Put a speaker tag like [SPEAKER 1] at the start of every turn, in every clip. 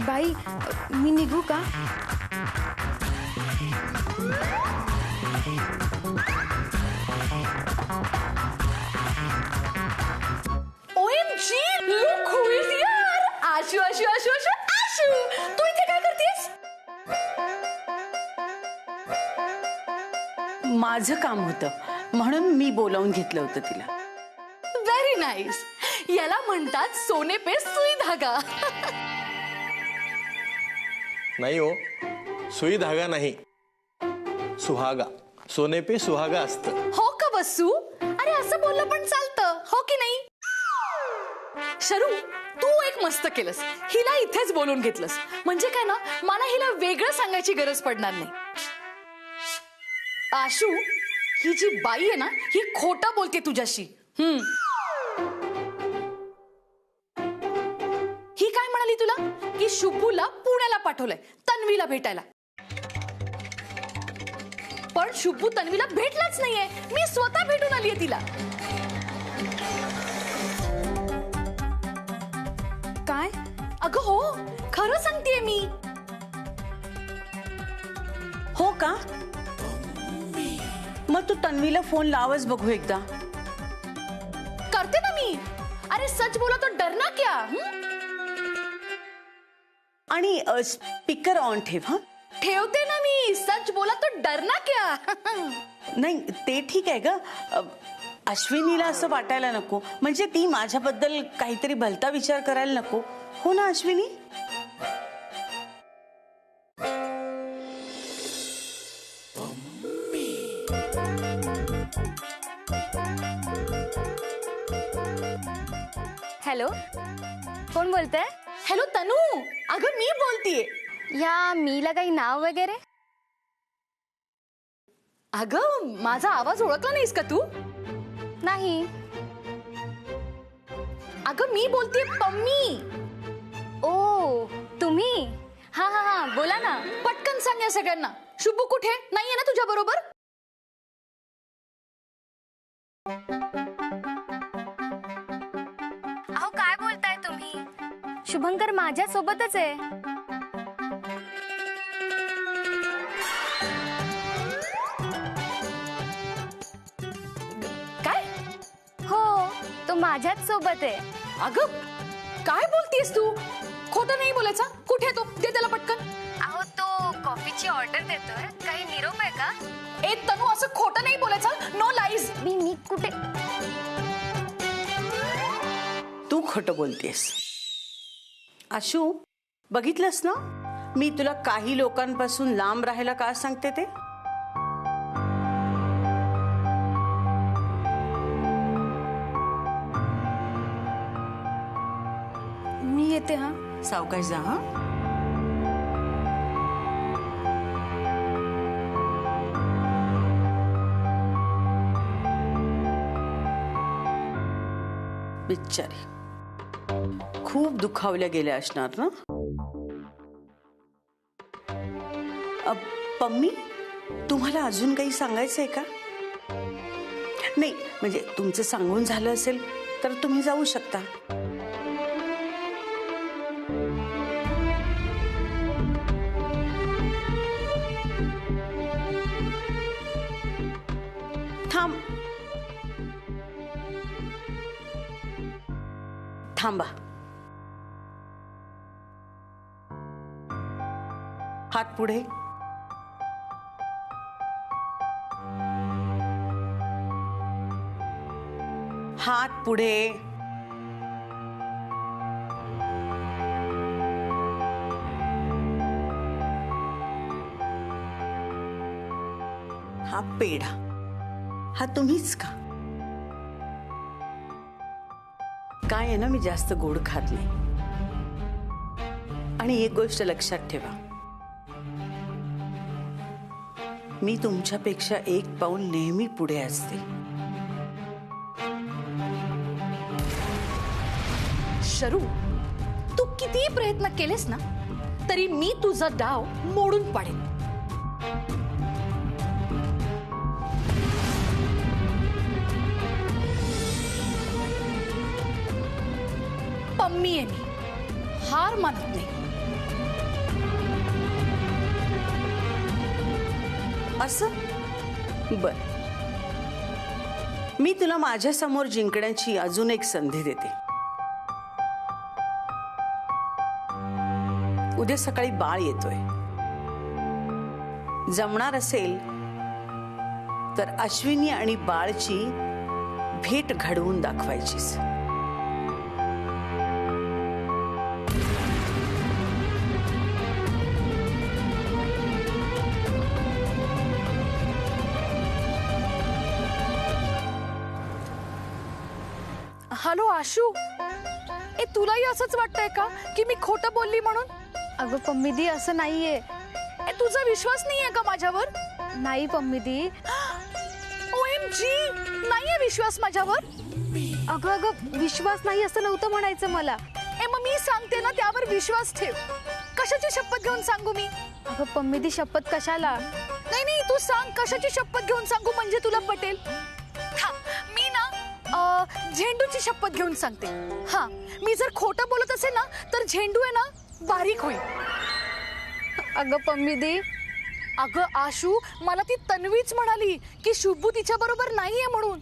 [SPEAKER 1] बाई, मी निघू का?
[SPEAKER 2] OMG, look who is here! Ashu Ashu Ashu Ashu Ashu, तू इथे काय करतेस?
[SPEAKER 3] माझं काम होतं म्हणून मी बोलावून घेतलं होतं तिला.
[SPEAKER 2] Very nice. याला म्हणतात सोने पे सुई धागा.
[SPEAKER 4] नाही हो, सुई धागा नाही, सुहागा. सोने पे सुहागा असतं.
[SPEAKER 2] हो का बसू? अरे असं बोललं पण चालतं, हो की नाही? शरू, तू एक मस्त केलंस, हिला इथेच बोलून घेतलंस. म्हणजे काय ना, मला हिला वेगळं सांगायची गरज पडणार नाही. आशू, ही जी बाई आहे ना, ही खोटं बोलते तुझ्याशी. ही काय म्हणाली तुला की शुभूला पुण्याला पाठवलंय तन्वीला भेटायला. पण शुभू तन्वीला भेटलाच नाहीये. मी स्वतः भेटून आलीये तिला.
[SPEAKER 1] काय?
[SPEAKER 2] अगं हो, खरं सांगतेय मी.
[SPEAKER 3] हो का? मग तू तन्वीला फोन लावच बघू एकदा.
[SPEAKER 2] करते ना मी. अरे सच बोला तो डरना क्या?
[SPEAKER 3] आणि स्पीकर ऑन ठेव. हा,
[SPEAKER 2] ठेवते ना मी. सच बोला तो डरना क्या?
[SPEAKER 3] नाही ते ठीक आहे ग. अश्विनीला असं वाटायला नको, म्हणजे ती माझ्याबद्दल काहीतरी भलता विचार करायला नको. हो ना अश्विनी?
[SPEAKER 1] हॅलो, कोण बोलतंय?
[SPEAKER 2] हॅलो तनू, अगं मी बोलतीये.
[SPEAKER 1] या मीला काही नाव वगैरे?
[SPEAKER 2] अगं माझा आवाज ओळखला नाहीस का तू?
[SPEAKER 1] नाही.
[SPEAKER 2] अगं मी बोलतीये पम्मी.
[SPEAKER 1] ओ, तुम्ही? हा हा हा, बोला ना.
[SPEAKER 2] पटकन सांग या सगळ्यांना. शुभू कुठे? नाहीये ना तुझ्या बरोबर?
[SPEAKER 1] अहो काय बोलताय तुम्ही? शुभंकर माझ्या सोबतच आहे.
[SPEAKER 2] काय?
[SPEAKER 1] हो, तो माझ्याच सोबत आहे.
[SPEAKER 2] अगं काय बोलतीयस तू? खोटं नाही बोलायचं. कुठे आहे तो? दे त्याला पटकन.
[SPEAKER 1] अहो तो कॉफीची ऑर्डर देतोय. काही निरोप आहे का?
[SPEAKER 2] ए तनू, असं खोटं नाही बोलायचं. No lies.
[SPEAKER 1] मी कुठे?
[SPEAKER 3] तू खोटं बोलतेस. आशू, बघितलंस ना मी तुला काही लोकांपासून लांब राहायला का सांगते ते?
[SPEAKER 1] मी येते. हा,
[SPEAKER 3] सावकाश जा. हा, बिचारी खूप दुखावल्या गेल्या असणार ना. पम्मी, तुम्हाला अजून काही सांगायचंय का? नाही म्हणजे तुमचं सांगून झालं असेल तर तुम्ही जाऊ शकता. थांब, थांबा. हात पुढे. हात पुढे. हा पेढा, हा तुम्हीच का? काय आहे ना, मी जास्त गोड खात नाही. आणि एक गोष्ट लक्षात ठेवा, मी तुमच्यापेक्षा एक पाऊल नेहमी पुढे असते.
[SPEAKER 2] शरू, तू कितीही प्रयत्न केलेस ना तरी मी तुझा डाव मोडून पाडेन. मम्मी आहे मी, हार मानत नाही.
[SPEAKER 3] असं बर, मी तुला माझ्या समोर जिंकण्याची अजून एक संधी देते. उद्या सकाळी बाळ येतोय. जमणार असेल तर अश्विनी आणि बाळची भेट घडवून दाखवायचीच.
[SPEAKER 2] हॅलो आशू, ए तुलाही असंच वाटतंय का की मी खोटं बोलली म्हणून?
[SPEAKER 1] अगं पम्मी दी, असं नाहीये.
[SPEAKER 2] ए तुझा विश्वास नाहीये का माझ्यावर?
[SPEAKER 1] नाही पम्मी दी.
[SPEAKER 2] OMG, नाहीये विश्वास माझ्यावर?
[SPEAKER 1] अगं अगं विश्वास नाही असं नव्हतं म्हणायचं मला.
[SPEAKER 2] ए मग मी सांगते ना, त्यावर विश्वास ठेव. कशाची शपथ घेऊन सांगू मी?
[SPEAKER 1] अगं पम्मी दी, शपथ कशाला?
[SPEAKER 2] नाही नाही, तू सांग कशाची शपथ घेऊन सांगू म्हणजे तुला पटेल. हा, मी ना झेंडूची शपथ घेऊन सांगते. हा, मी जर खोटं बोलत असेल ना तर झेंडू आहे ना बारीक होईल.
[SPEAKER 1] अगं पम्मी दी.
[SPEAKER 2] अगं आशू, मला ती तन्वीच म्हणाली की शुभू तिच्या बरोबर नाहीये म्हणून.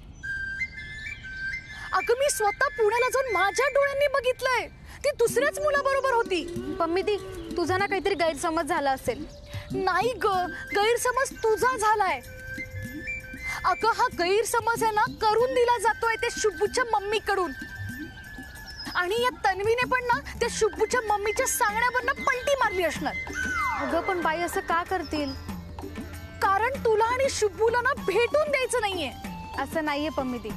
[SPEAKER 2] अगं मी स्वतः पुण्याला जाऊन माझ्या डोळ्यांनी बघितलंय, ती दुसऱ्याच मुलाबरोबर होती.
[SPEAKER 1] पम्मी दी, तुझा ना काहीतरी गैरसमज झाला असेल.
[SPEAKER 2] नाही ग, गैरसमज तुझा झालाय. अगं हा गैरसमज आहे ना करून दिला जातोय त्या शुभूच्या मम्मीकडून. आणि या तन्वीने पण ना त्या शुभूच्या मम्मीच्या सांगण्यावरनं पलटी मारली असणार.
[SPEAKER 1] अगं पण बाई असं का करतील?
[SPEAKER 2] कारण तुला आणि शुभूला ना भेटून द्यायचं नाहीये.
[SPEAKER 1] असं नाहीये पम्मी दी.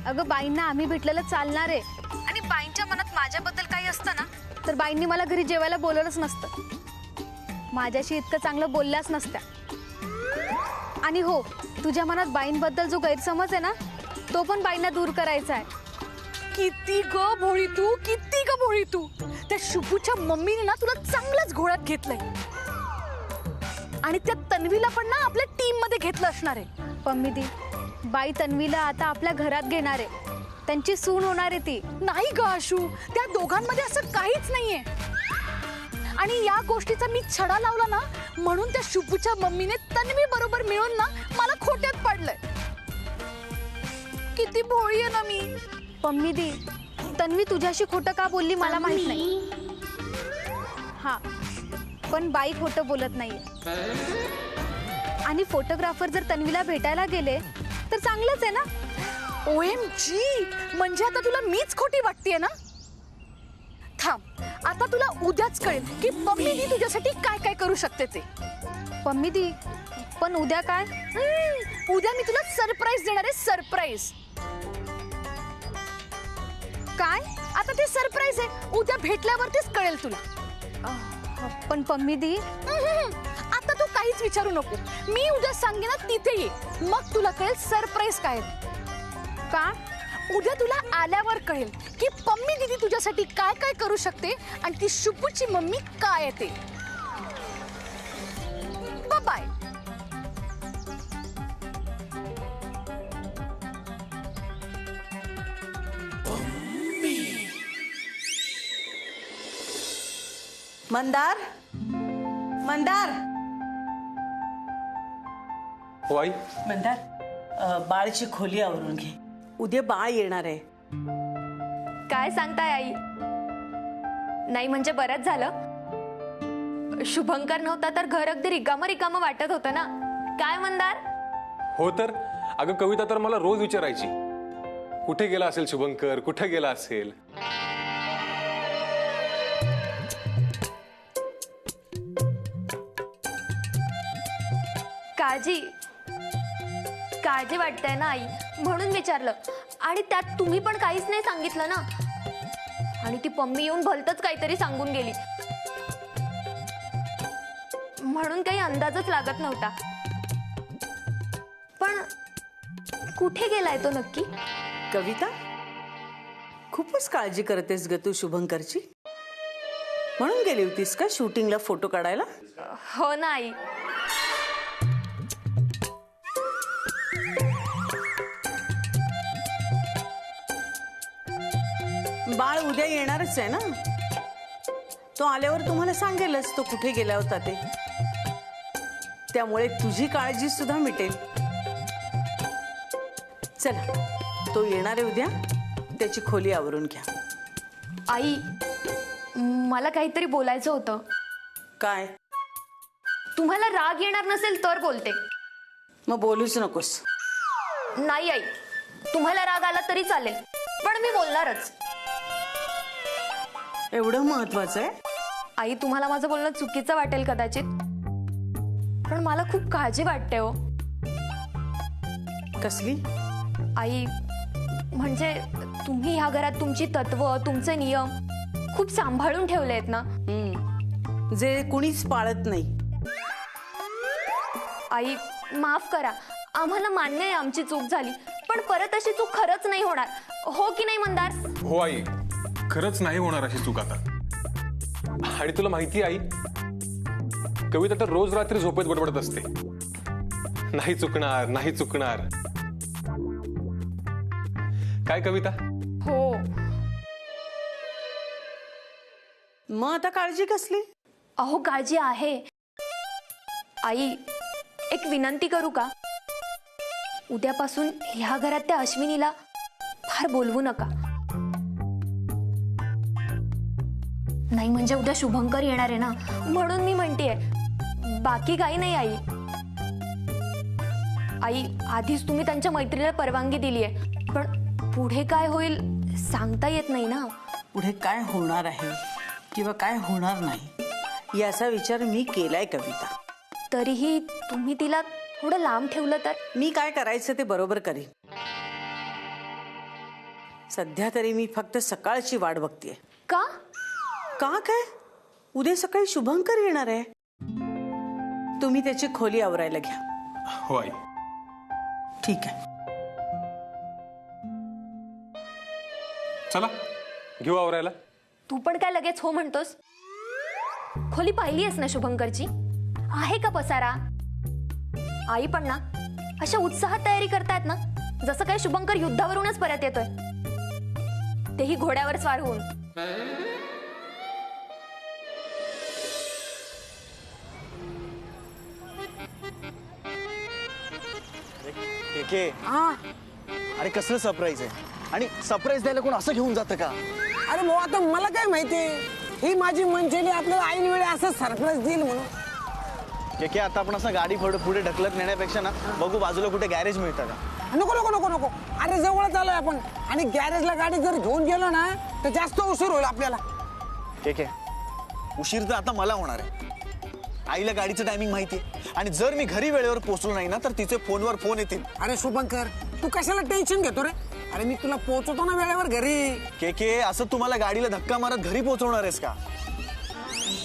[SPEAKER 1] अगं बाईंना आम्ही भेटलेलं चालणार आहे, आणि बाईंच्या मनात माझ्याबद्दल काही असतं ना तर बाईंनी मला घरी जेवायला बोलवलंच नसतं, माझ्याशी इतकं चांगलं बोलल्याच नसत्या. आणि हो, तुझ्या मनात बाईंबद्दल जो गैरसमज आहे ना तो पण बाईंना दूर करायचा आहे.
[SPEAKER 2] किती ग भोळी तू, किती ग भोळी तू. त्या शुभूच्या मम्मीने ना तुला चांगलंच घोळ्यात घेतलंय, आणि त्या तन्वीला पण ना आपल्या टीम मध्ये घेतलं असणार आहे.
[SPEAKER 1] पम्मी दी, बाई तन्वीला आता आपल्या घरात घेणार आहे, त्यांची सून होणार आहे ती.
[SPEAKER 2] नाही ग आशू, त्या दोघांमध्ये असं काहीच नाहीये. आणि या गोष्टीचा मी छडा लावला ना म्हणून त्या शुभूच्या मम्मीने तन्वी बरोबर मिळून ना मला खोट्यात पाडलंय. किती भोळी आहे ना मी.
[SPEAKER 1] पम्मी दी, तन्वी तुझ्याशी खोटं का बोलली मला माहित नाही. हा, पण बाई खोटं बोलत नाहीये. आणि फोटोग्राफर जर तन्वीला भेटायला गेले तर चांगलंच आहे ना.
[SPEAKER 2] OMG, म्हणजे आता तुला मीच खोटी वाटतेय ना. थांब, आता तुला उद्याच कळेल की पम्मी दी तुझ्यासाठी काय काय करू शकते ते.
[SPEAKER 1] पम्मी दी, पण उद्या काय?
[SPEAKER 2] उद्या मी तुला सरप्राईज देणार आहे. सरप्राईज.
[SPEAKER 1] काय?
[SPEAKER 2] आता ते सरप्राईज आहे, उद्या भेटल्यावरतीच कळेल तुला.
[SPEAKER 1] पण पम्मी दी,
[SPEAKER 2] आता तू काहीच विचारू नको. मी उद्या सांगेन ना तिथे ये, मग तुला कळेल सरप्राईज काय आहे.
[SPEAKER 1] का?
[SPEAKER 2] उद्या तुला आल्यावर कळेल की पम्मी दीदी तुझ्यासाठी काय काय करू शकते आणि ती शुभूची मम्मी काय येते. बाय.
[SPEAKER 3] मंदार, मंदार.
[SPEAKER 4] हो आई.
[SPEAKER 3] मंदार, बाळची खोली आवरून घे, उद्या बाळ येणार आहे.
[SPEAKER 5] काय सांगताय आई? नाही म्हणजे बरंच झालं. शुभंकर नव्हता तर घर अगदी रिकामं रिकामं वाटत होतं ना. काय मंदार?
[SPEAKER 6] हो तर अगं, कविता तर मला रोज विचारायची, कुठे गेला असेल शुभंकर, कुठे गेला असेल.
[SPEAKER 5] काळजी वाटते ना आई, म्हणून विचारलं. आणि त्यात तुम्ही पण काहीच नाही सांगितलं ना. आणि ती पम्मी येऊन भलतच काहीतरी सांगून गेली, म्हणून काही अंदाजच लागत नव्हता. पण कुठे गेलाय तो नक्की?
[SPEAKER 3] कविता, खूपच काळजी करतेस ग तू शुभंकरची. म्हणून गेली होतीस का शूटिंगला फोटो काढायला?
[SPEAKER 5] हो ना आई.
[SPEAKER 3] बाळ उद्या येणारच आहे ना, तो आल्यावर तुम्हाला सांगेलच तो कुठे गेला होता ते. त्यामुळे तुझी काळजी सुद्धा मिटेल. चला, तो येणार आहे उद्या, त्याची खोली आवरून घ्या.
[SPEAKER 5] आई, मला काहीतरी बोलायचं होतं.
[SPEAKER 3] काय?
[SPEAKER 5] तुम्हाला राग येणार नसेल तर बोलते.
[SPEAKER 3] मग बोलूच नकोस.
[SPEAKER 5] नाही आई, तुम्हाला राग आला तरी चालेल, पण मी बोलणारच.
[SPEAKER 3] एवढं महत्वाचं आहे?
[SPEAKER 5] आई, तुम्हाला माझं बोलणं चुकीचं वाटेल कदाचित, पण मला खूप काळजी वाटते हो.
[SPEAKER 3] कसली?
[SPEAKER 5] आई, म्हणजे तुम्ही ह्या घरात तुमची तत्व, तुमचे नियम खूप सांभाळून ठेवले आहेत ना.
[SPEAKER 3] जे कुणीच पाळत नाही.
[SPEAKER 5] आई, माफ करा, आम्हाला मान्य आहे आमची चूक झाली, पण परत अशी चूक खरंच नाही होणार, हो की नाही मंदार?
[SPEAKER 6] हो आई, खरंच नाही होणार अशी चूक आता. आणि तुला माहिती आई, कविता तर रोज रात्री झोपेत बडबडत असते, नाही चुकणार, नाही चुकणार. काय कविता?
[SPEAKER 5] हो.
[SPEAKER 3] मग आता काळजी कसली?
[SPEAKER 5] अहो, काळजी आहे. आई, एक विनंती करू का? उद्यापासून ह्या घरात त्या अश्विनीला फार बोलवू नका. नाही म्हणजे उद्या शुभंकर येणार आहे ना, म्हणून मी म्हणतेय, बाकी काही नाही. आई, आई, आधीच तुम्ही त्यांच्या मैत्रीला परवानगी दिली आहे, पण पुढे काय होईल सांगता येत नाही ना.
[SPEAKER 3] पुढे काय होणार आहे किंवा काय होणार नाही याचा विचार मी केलाय कविता.
[SPEAKER 5] तरीही तुम्ही तिला थोडं लांब ठेवलं तर?
[SPEAKER 3] मी काय करायचं ते बरोबर करीन. सध्या तरी मी फक्त सकाळची वाट बघतेय.
[SPEAKER 5] का?
[SPEAKER 3] का काय? उद्या सकाळी शुभंकर येणार आहे. तुम्ही त्याची खोली आवरायला घ्या.
[SPEAKER 6] हो आई.
[SPEAKER 3] ठीक आहे.
[SPEAKER 6] चला घेऊ आवरायला.
[SPEAKER 5] तू पण काय लगेच हो म्हणतोस? खोली पाहिली आहेस ना शुभंकरची? आहे का पसारा? आई पण ना अशा उत्साहात तयारी करतायत ना, जसं काय शुभंकर युद्धावरूनच परत येतोय, तेही घोड्यावर स्वार होऊन.
[SPEAKER 7] के अरे कसलं सरप्राईज आहे, आणि सरप्राईज द्यायला कोण असं घेऊन जातं का?
[SPEAKER 8] अरे भाऊ, आता मला काय माहिती, ही माझी मंचेली आपल्याला ऐन वेळी असं सरप्राईज देईल म्हणून.
[SPEAKER 7] के आता आपण असं गाडी पुढे ढकलत नेण्यापेक्षा ना, बघू बाजूला कुठे गॅरेज मिळतं का?
[SPEAKER 8] नको नको नको नको, अरे जवळच आलोय आपण, आणि गॅरेजला गाडी जर घेऊन गेलो ना तर जास्त उशीर होईल आपल्याला.
[SPEAKER 7] के उशीर तर आता मला होणार आहे. आईला गाडीचं टायमिंग माहिती आहे, आणि जर मी घरी वेळेवर पोहोचलो नाही ना तर तिचे फोनवर फोन येतील.
[SPEAKER 8] अरे शुभंकर, तू कशाला टेन्शन घेतो रे? अरे मी तुला पोहोचवतो ना वेळेवर घरी.
[SPEAKER 7] के असं तुम्हाला गाडीला धक्का मारत घरी पोहोचवणार आहेस का?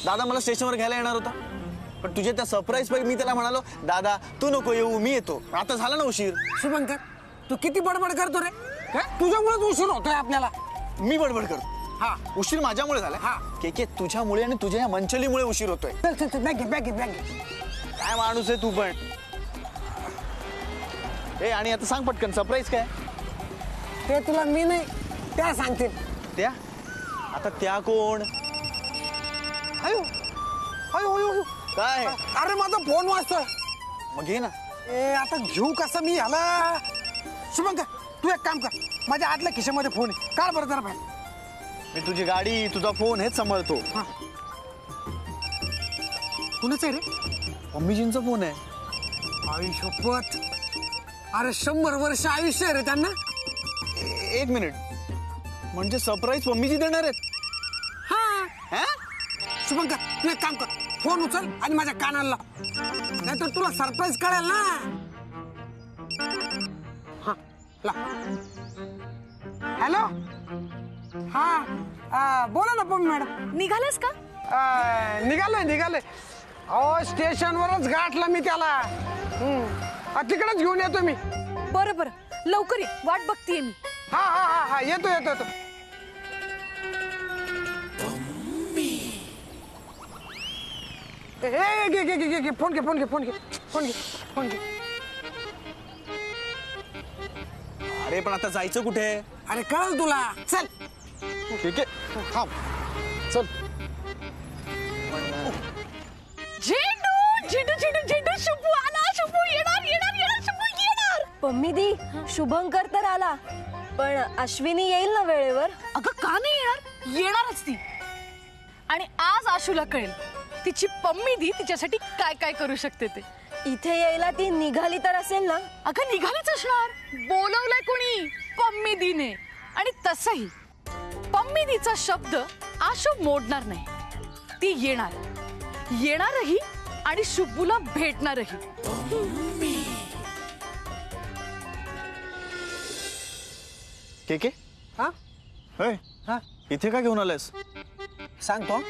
[SPEAKER 7] दादा मला स्टेशनवर घ्यायला येणार होता, पण तुझ्या त्या सरप्राईज पाहिजे मी त्याला म्हणालो, दादा तू नको येऊ, मी येतो. आता झाला ना उशीर.
[SPEAKER 8] शुभंकर, तू किती बडबड करतो रे? तुझ्यामुळेच उशीर होतोय आपल्याला.
[SPEAKER 7] मी बडबड करतो?
[SPEAKER 8] हा,
[SPEAKER 7] उशीर माझ्यामुळे झाला.
[SPEAKER 8] हा.
[SPEAKER 7] के तुझ्यामुळे आणि तुझ्या या मंचलीमुळे उशीर होतोय.
[SPEAKER 8] चल चल चल, बॅग घे.
[SPEAKER 7] काय माणूस आहे तू पण. ए, आणि आता सांग पटकन, सरप्राईज काय?
[SPEAKER 8] ते तुला मी नाही, त्या सांगतील.
[SPEAKER 7] त्या? आता त्या कोण?
[SPEAKER 8] अयो अयो अयो,
[SPEAKER 7] काय?
[SPEAKER 8] अरे माझा फोन वाजतोय.
[SPEAKER 7] मग घे ना.
[SPEAKER 8] ए, आता घेऊ कसं मी ह्याला? शुभंकर, तू एक काम कर, माझ्या आतल्या खिशामध्ये फोन आहे, काढ बरं जरा बाहेर.
[SPEAKER 7] मी तुझी गाडी, तुझा फोन हेच सांभाळतो.
[SPEAKER 8] कुणाच आहे रे?
[SPEAKER 7] मम्मीजींचा फोन आहे.
[SPEAKER 8] आई शपथ, अरे 100 वर्ष आयुष्य आहे रे त्यांना.
[SPEAKER 7] एक मिनिट, म्हणजे सरप्राईज मम्मीजी देणार आहेत?
[SPEAKER 8] हा, शुभंकर तू एक काम कर, फोन उचल आणि माझ्या कानाला लाव, नाहीतर तुला सरप्राईज कळेल ना. हा, ला. हॅलो, हा, बोला ना पम्मी मॅडम.
[SPEAKER 2] निघालास का?
[SPEAKER 8] निघालोय. अहो, स्टेशनवरच गाठला मी त्याला. तिकडेच घेऊन येतो मी.
[SPEAKER 2] बरं बरं, लवकर ये, वाट बघतीये मी.
[SPEAKER 8] हा, येतो. घे फोन घे.
[SPEAKER 7] अरे पण आता जायचं कुठे?
[SPEAKER 8] अरे कळलं तुला, चल.
[SPEAKER 7] ठीक आहे थांब चल.
[SPEAKER 2] झेंडू झेंडू झेंडू झेंडू शुभू आला, शुभू येणार येणार येणार, शुभू येणार.
[SPEAKER 9] मम्मी शुभंकर तर आला, पण अश्विनी येईल ना वेळेवर?
[SPEAKER 2] अगं का नाही येणार? येणारच ती. आणि आज आशूला कळेल तिची पम्मी दी तिच्यासाठी काय काय करू शकते ते.
[SPEAKER 9] इथे यायला ती निघाली तर असेल ना?
[SPEAKER 2] अगं निघालीच असणार. बोलवलंय कोणी? पम्मी दीने. आणि तसंही पम्मी दीचा शब्द आशू मोडणार नाही. ती येणारही आणि शुभूला भेटणारही.
[SPEAKER 7] के
[SPEAKER 8] हा
[SPEAKER 7] होय
[SPEAKER 8] हा
[SPEAKER 7] इथे का घेऊन आलायस?
[SPEAKER 8] सांगतो.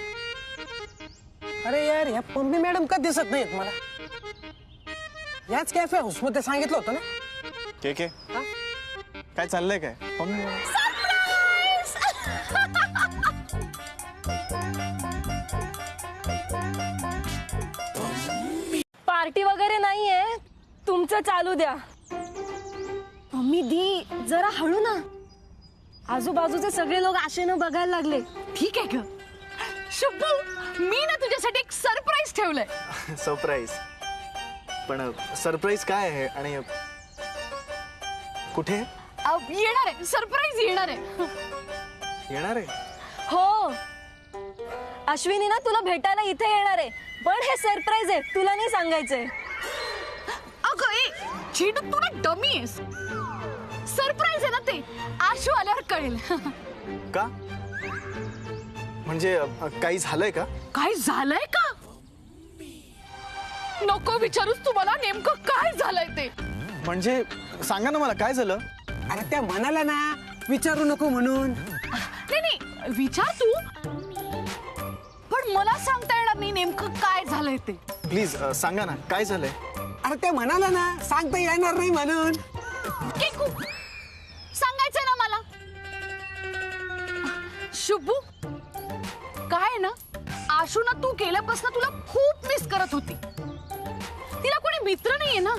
[SPEAKER 8] अरे यार ह्या पम्मी मॅडम का दिसत नाहीत मला? याच कॅफे हाऊसमध्ये सांगितलं होतं ना.
[SPEAKER 7] के
[SPEAKER 8] हा?
[SPEAKER 7] काय चाललंय काय?
[SPEAKER 9] पार्टी वगैरे नाहीये, तुमचं चालू द्या. मम्मी दी जरा हळू ना, आजूबाजूचे सगळे लोक आशेनं बघायला लागले.
[SPEAKER 2] ठीक आहे ग शुभू, मी ना तुझ्यासाठी एक सरप्राईज ठेवलंय.
[SPEAKER 7] सरप्राईज? पण सरप्राईज काय आहे आणि कुठे
[SPEAKER 2] येणार आहे सरप्राईज. येणार आहे.
[SPEAKER 7] येणार आहे?
[SPEAKER 9] हो, अश्विनी ना तुला भेटायला इथे येणार आहे, पण हे सरप्राईज आहे, तुला नाही सांगायचंय.
[SPEAKER 2] अगं ए झेंडू, तू ना डमी आहेस. सरप्राईज आहे ना ते, आशू आल्यावर कळेल.
[SPEAKER 7] का? म्हणजे काही झालंय का?
[SPEAKER 2] काय झालंय का? नको विचारूस, तुम्हाला नेमकं काय झालंय ते.
[SPEAKER 7] म्हणजे सांगा ना मला काय झालं.
[SPEAKER 8] अरे त्या म्हणाल्या ना विचारू नको म्हणून.
[SPEAKER 2] नाही विचार तू, पण मला सांगता येणार नाही नेमकं काय झालंय ते.
[SPEAKER 7] प्लीज सांगा ना काय झालंय.
[SPEAKER 8] अरे त्या म्हणाल्या ना सांगता येणार नाही म्हणून.
[SPEAKER 2] केकू, सांगायचंय ना मला. शुभू, काय ना आशू ना तू गेल्यापासून तुला खूप मिस करत होती. तिला कोणी मित्र नाहीये ना,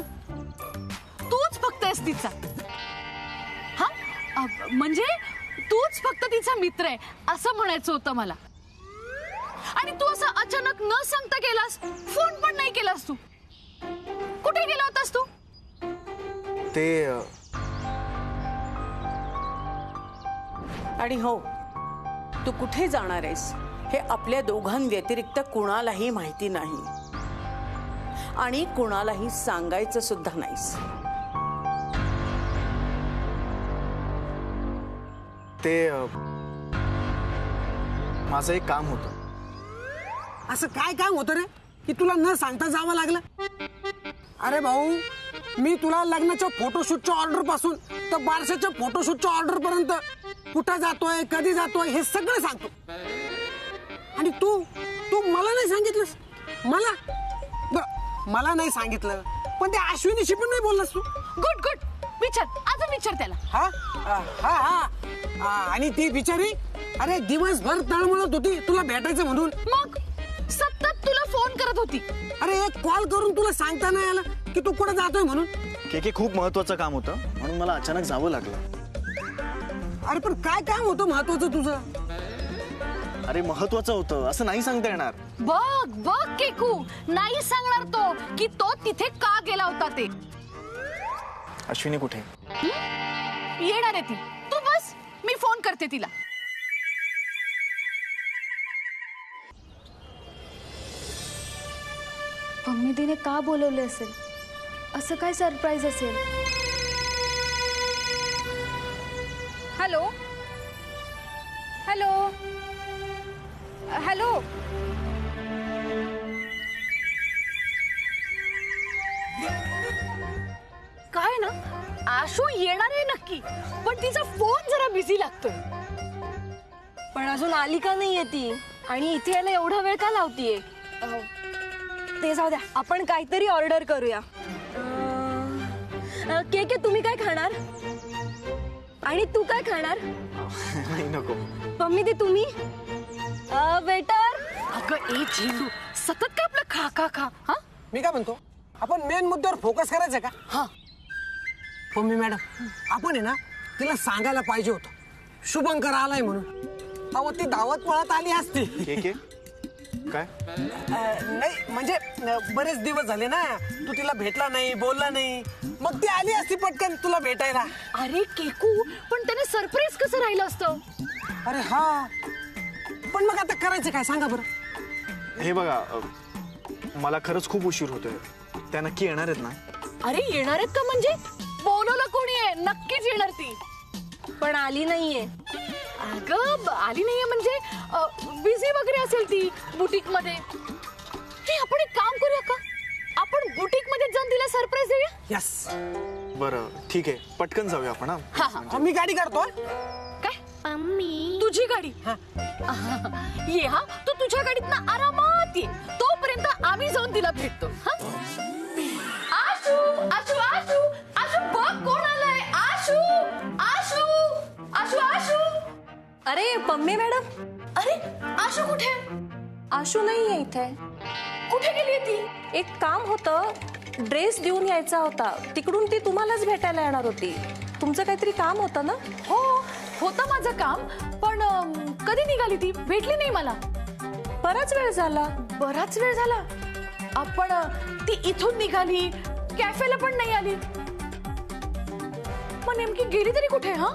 [SPEAKER 2] तूच फक्त आहेस तिचा. हा म्हणजे तूच फक्त तिचा मित्र आहे असं म्हणायचं होतं मला. आणि तू असं अचानक न सांगता गेलास, फोन पण नाही केलास. तू कुठे गेला होतास तू?
[SPEAKER 7] ते
[SPEAKER 3] आणि हो, तू कुठे जाणार आहेस हे आपल्या दोघांव्यतिरिक्त कुणालाही माहिती नाही आणि कुणालाही सांगायचं सुद्धा नाहीस.
[SPEAKER 7] ते माझं एक काम होतं.
[SPEAKER 8] असं काय काम होतं रे की तुला न सांगता जावं लागलं? अरे भाऊ, मी तुला लग्नाच्या फोटोशूटच्या ऑर्डर पासून तर बारशाच्या फोटोशूटच्या ऑर्डर पर्यंत कुठं जातोय, कधी जातोय हे सगळं सांगतो. आणि तू मला नाही सांगितलंस. मला नाही सांगितलं, पण त्या अश्विनीशी पण नाही बोललास तू.
[SPEAKER 2] गुड गुड, विचार अजून विचार त्याला.
[SPEAKER 8] हा आणि ती बिचारी अरे दिवसभर तळमळत होती तुला भेटायचं म्हणून.
[SPEAKER 2] मग सतत तुला फोन करत होती.
[SPEAKER 8] अरे एक कॉल करून तुला सांगता नाही आलं की तू कुठं जातोय म्हणून.
[SPEAKER 7] के खूप महत्वाचं काम होतं म्हणून मला अचानक जावं लागलं.
[SPEAKER 8] अरे पण काय काम होतं महत्वाचं तुझं?
[SPEAKER 7] अरे महत्वाचं होतं असं नाही सांगता येणार.
[SPEAKER 2] बघ केकू, नाही सांगणार तो की तो तिथे का गेला होता ते.
[SPEAKER 7] अश्विनी कुठे?
[SPEAKER 2] येणार आहे ती, तू बस, मी फोन करते तिला.
[SPEAKER 1] मम्मी दीने का बोलवले असेल? असं काय सरप्राईज असेल? Hello hello hello.
[SPEAKER 2] काय ना आशू येणार आहे नक्की, पण तिचा फोन जरा बिझी लागतोय.
[SPEAKER 9] पण अजून आली का नाहीये ती? आणि इथे यायला एवढा वेळ का लावतीये? ते जाऊ द्या, आपण काहीतरी ऑर्डर करूया. केक तुम्ही काय खाणार? आणि तू काय खाणार?
[SPEAKER 7] नाही नको.
[SPEAKER 9] मम्मी दी तुम्ही? वेटर.
[SPEAKER 2] अगं ए झेंडू, सतत काय आपलं खा खा खा. हा
[SPEAKER 8] मी काय म्हणतो, आपण मेन मुद्द्यावर फोकस करायचं का?
[SPEAKER 2] हा
[SPEAKER 8] मम्मी मॅडम, आपण आहे ना तिला सांगायला पाहिजे होतं शुभंकर आलाय म्हणून. अहो ती धावत पळत आली असती.
[SPEAKER 7] के काय
[SPEAKER 8] नाही म्हणजे बरेच दिवस झाले ना, तू तिला भेटला नाही, बोलला नाही, मग ती आली असती पटकन तुला भेटायला.
[SPEAKER 2] अरे केकू, पण त्याने सरप्राईज कसं राहिलं असतं?
[SPEAKER 8] अरे हा, पण मग आता करायचं काय सांगा बरं.
[SPEAKER 7] हे बघा मला खरंच खूप उशीर होतोय. त्या नक्की येणार आहेत ना?
[SPEAKER 2] अरे येणार आहेत का म्हणजे? बोलवलं कोणी आहे? नक्कीच येणार ती.
[SPEAKER 9] पण आली नाहीये.
[SPEAKER 2] अगं आली नाहीये म्हणजे बिझी वगैरे असेल ती बुटीक मध्ये. हे आपण एक काम करूया का, आपण बुटीक मध्ये जाऊन तिला सरप्राईज देऊया.
[SPEAKER 8] यस,
[SPEAKER 7] बरं ठीक आहे, पटकन जाऊया आपण.
[SPEAKER 2] हा
[SPEAKER 8] मी गाडी काढतो.
[SPEAKER 2] काय तुझी गाडी? ये हा, तू तुझ्या गाडीतनं आरामात ये, तोपर्यंत आम्ही जाऊन तिला भेटतो. आशू आशू आशू आशू, बघ कोण आलंय. आशू आशू आशू आशू.
[SPEAKER 9] अरे पम्मी मॅडम.
[SPEAKER 2] अरे आशू कुठे?
[SPEAKER 9] आशू नाहीये इथे.
[SPEAKER 2] कुठे गेली ती?
[SPEAKER 9] एक काम होतं, ड्रेस देऊन यायचा होता. तिकडून ती तुम्हालाच भेटायला येणार होती. तुमचं काहीतरी काम होतं ना?
[SPEAKER 2] हो होतं माझं काम, पण कधी निघाली ती? भेटली नाही मला.
[SPEAKER 9] बराच वेळ झाला.
[SPEAKER 2] बराच वेळ झाला. आपण ती इथून निघाली, कॅफेला पण नाही आली. मग नेमकी गेली तरी कुठे? हा